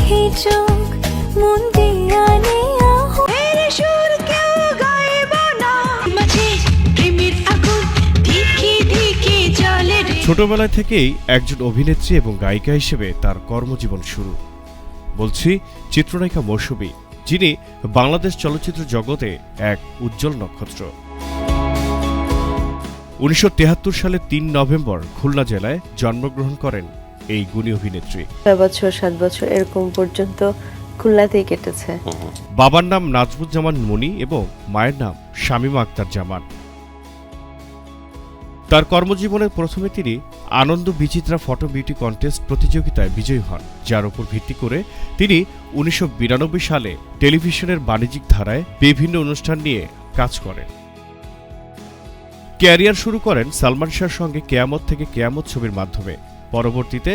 হে চোখ মন দিয়া নেয়া এর সুর কেউ গাইব না মাঝে প্রেমের আগুন ধিকি ধিকি জ্বলে রে। ছোটবেলা থেকেই একজন অভিনেত্রী এবং গায়িকা হিসেবে তার কর্মজীবন শুরু। বলছি চিত্রনায়িকা মৌসুমী, যিনি বাংলাদেশ চলচ্চিত্র জগতে এক উজ্জ্বল নক্ষত্র। ১৯৭৩ সালে ৩ নভেম্বর খুলনা জেলায় জন্মগ্রহণ করেন এই গুণী অভিনেত্রী। ৬ বছর ৭ বছর এরকম পর্যন্ত খুলনাতেই কেটেছে। বাবার নাম নাজমুজ্জামান মনি এবং মায়ের নাম শামীমা আক্তার জামান। তার কর্মজীবনের প্রথমে তিনি আনন্দ বিচিত্রা ফটো বিউটি কন্টেস্ট প্রতিযোগিতায় বিজয়ী হন, যার উপর ভিত্তি করে তিনি ১৯৯২ সালে টেলিভিশনের বাণিজ্যিক ধারায় বিভিন্ন অনুষ্ঠান নিয়ে কাজ করেন। ক্যারিয়ার শুরু করেন সালমান শাহর সঙ্গে কেয়ামত থেকে কেয়ামত ছবির মাধ্যমে। পরবর্তীতে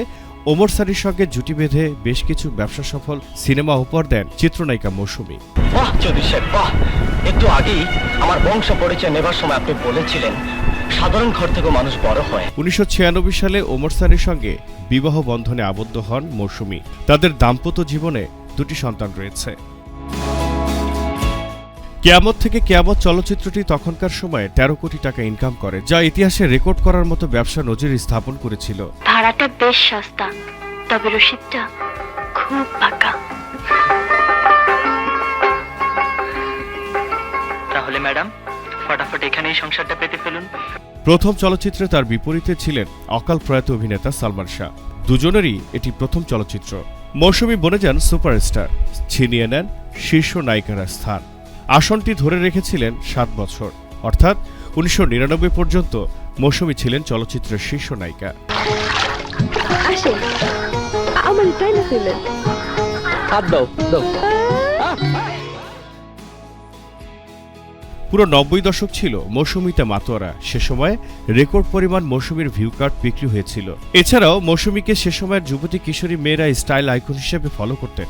ওমর সানির সঙ্গে জুটি বেঁধে বেশ কিছু ব্যবসা সফল সিনেমা উপহার দেন চিত্রনায়িকা মৌসুমী। বাহ চৌধুরী সাহেব, বাহ! একটু আগেই আমার বংশ পরিচয় নেবার সময় আপনি বলেছিলেন সাধারণ ঘর থেকে মানুষ বড় হয়। ১৯৯৬ সালে ওমর সানির সঙ্গে বিবাহ বন্ধনে আবদ্ধ হন মৌসুমী। তাদের দাম্পত্য জীবনে 2টি সন্তান রয়েছে। কেয়ামত থেকে কেয়ামত চলচ্চিত্রটি তখনকার সময়ে ১৩ কোটি টাকা ইনকাম করে, যা ইতিহাসে রেকর্ড করার মতো ব্যবসা নজির স্থাপন করেছিল। ভাড়াটা বেশ সস্তা, তবে রসিদটা খুব পাকা। তাহলে ম্যাডাম ফটাফট এখানেই সংসারটা পেতে ফেলুন। প্রথম চলচ্চিত্রে তার বিপরীতে ছিলেন অকাল প্রয়াত অভিনেতা সালমান শাহ। দুজনেরই এটি প্রথম চলচ্চিত্র। মৌসুমী বনে যান সুপারস্টার, ছিনিয়ে নেন শীর্ষ নায়িকার স্থান। আসনটি ধরে রেখেছিলেন 7 বছর, অর্থাৎ ১৯৯৯ পর্যন্ত মৌসুমী ছিলেন চলচ্চিত্রের শীর্ষ নায়িকা। পুরো ৯০ দশক ছিল মৌসুমীতে মাতোয়ারা। সে সময় রেকর্ড পরিমাণ মৌসুমীর ভিউ কার্ড বিক্রি হয়েছিল। এছাড়াও মৌসুমীকে সে সময়ের যুবতী কিশোরী মেয়েরা স্টাইল আইকন হিসেবে ফলো করতেন।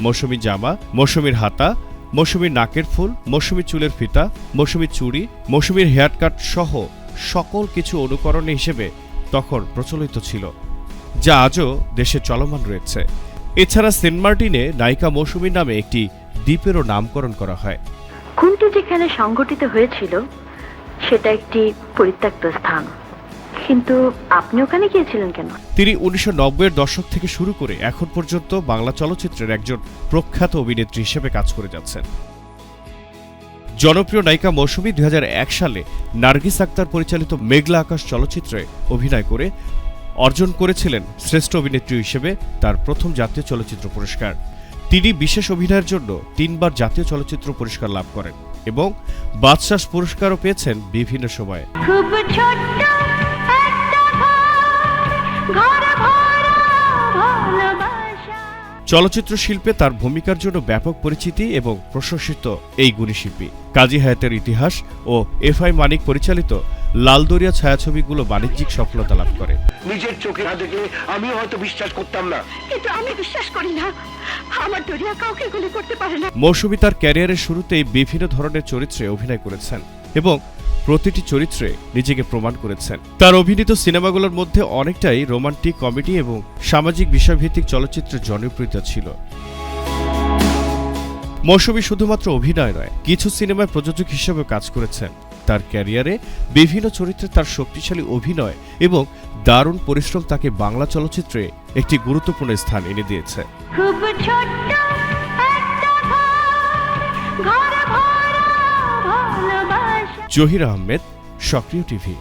মৌসুমী জামা, মৌসুমীর হাতা, মৌসুমীর নাকের ফুল, মৌসুমী চুলের ফিতা, মৌসুমী চুড়ি, মৌসুমীর হেয়ার কাট সহ সকল কিছু অনুকরণে হিসেবে তখন প্রচলিত ছিল, যা আজও দেশে চলমান রয়েছে। এছাড়া সেন্ট মার্টিনে নায়িকা মৌসুমীর নামে একটি দ্বীপেরও নামকরণ করা হয়। খুনটি যেখানে সংঘটিত হয়েছিল সেটা একটি পরিত্যক্ত স্থান, কিন্তু আপনি ওখানে গিয়েছিলেন কেন? তিনি ১৯৯০-এর দশক থেকে শুরু করে এখন পর্যন্ত বাংলা চলচ্চিত্রের একজন প্রখ্যাত অভিনেত্রী হিসেবে কাজ করে যাচ্ছেন। জনপ্রিয় নায়িকা মৌসুমী ২০০১ সালে নার্গিস আক্তার পরিচালিত মেঘলা আকাশ চলচ্চিত্রে অভিনয় করে অর্জন করেছিলেন শ্রেষ্ঠ অভিনেত্রী হিসেবে তার প্রথম জাতীয় চলচ্চিত্র পুরস্কার। তিনি বিশেষ অভিনয়ের জন্য ৩ বার জাতীয় চলচ্চিত্র পুরস্কার লাভ করেন এবং বাদশাহ পুরস্কারও পেয়েছেন বিভিন্ন সময়ে। খুব ছোট্ট একটা ঘর ভরা ভালোবাসা। চলচ্চিত্র শিল্পে তার ভূমিকার জন্য ব্যাপক পরিচিতি এবং প্রশংসিত এই গুণী শিল্পী। কাজী হায়াতের ইতিহাস ও এফআই মানিক পরিচালিত লালদরিয়া ছায়াছবিগুলো বাণিজ্যিক সফলতা লাভ করে। নিজের চোখে না দেখলে আমি হয়তো বিশ্বাস করতাম না, কিন্তু আমি বিশ্বাস করি না, আমার দরিয়া কাউকে গুলি করতে পারে না। মৌসুমী তার ক্যারিয়ারের শুরুতেই বিভিন্ন ধরনের চরিত্রে অভিনয় করেছেন এবং প্রতিটি চরিত্রে নিজেকে প্রমাণ করেছেন। তার অভিনীত সিনেমাগুলোর মধ্যে অনেকটাই রোমান্টিক, কমেডি এবং সামাজিক বিষয়ভিত্তিক চলচ্চিত্রের জনপ্রিয়তা ছিল। মৌসুমী শুধুমাত্র অভিনয় নয়, কিছু সিনেমায় প্রযোজক হিসেবে কাজ করেছেন। তার ক্যারিয়ারে বিভিন্ন চরিত্রে তার শক্তিশালী অভিনয় এবং দারুণ পরিশ্রম তাকে বাংলা চলচ্চিত্রে একটি গুরুত্বপূর্ণ স্থান এনে দিয়েছে। খুব ছোট্ট একটা ঘর ভরা ভালোবাসা। জহির আহমেদ, সক্রিয় টিভি।